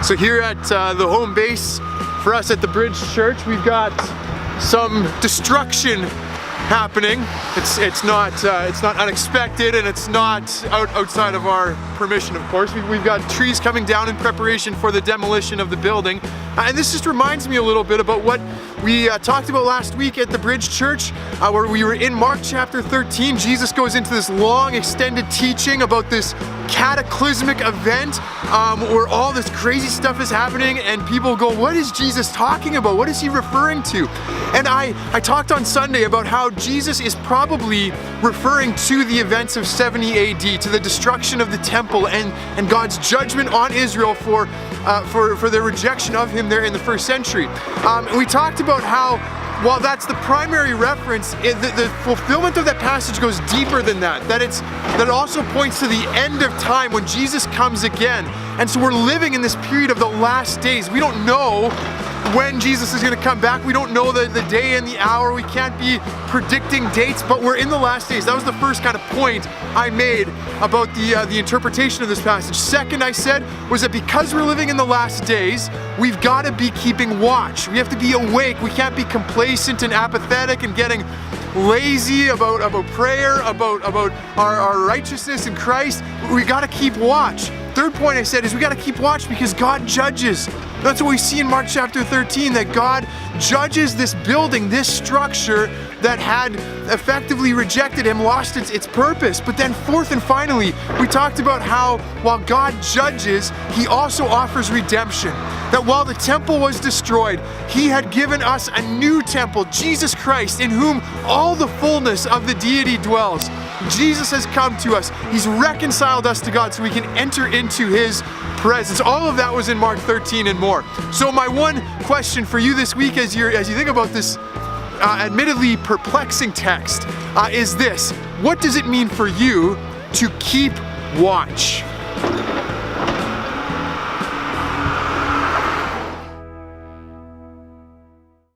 So here at the home base for us at the Bridge Church, we've got some destruction happening. It's not unexpected, and it's not outside of our permission, of course. We've got trees coming down in preparation for the demolition of the building. And this just reminds me a little bit about what we talked about last week at the Bridge Church, where we were in Mark chapter 13. Jesus goes into this long extended teaching about this cataclysmic event where all this crazy stuff is happening, and people go, what is Jesus talking about? What is he referring to? And I talked on Sunday about how Jesus is probably referring to the events of 70 AD, to the destruction of the temple and God's judgment on Israel for their rejection of him there in the first century. And we talked about how, while that's the primary reference, the fulfillment of that passage goes deeper than that. That it also points to the end of time when Jesus comes again. And so we're living in this period of the last days. We don't know when Jesus is going to come back. We don't know the day and the hour. We can't be predicting dates, but we're in the last days. That was the first kind of point I made about the interpretation of this passage. Second, I said, was that because we're living in the last days, we've got to be keeping watch. We have to be awake. We can't be complacent and apathetic and getting lazy about prayer, about our righteousness in Christ. We got to keep watch. Third point I said is we got to keep watch because God judges. That's what we see in Mark chapter 13, that God judges this building, this structure that had effectively rejected him, lost its purpose. But then fourth and finally, we talked about how while God judges, he also offers redemption. That while the temple was destroyed, he had given us a new temple, Jesus Christ, in whom all the fullness of the deity dwells. Jesus has come to us. He's reconciled us to God so we can enter into his presence. All of that was in Mark 13 and more. So my one question for you this week as you think about this admittedly perplexing text is this: what does it mean for you to keep watch?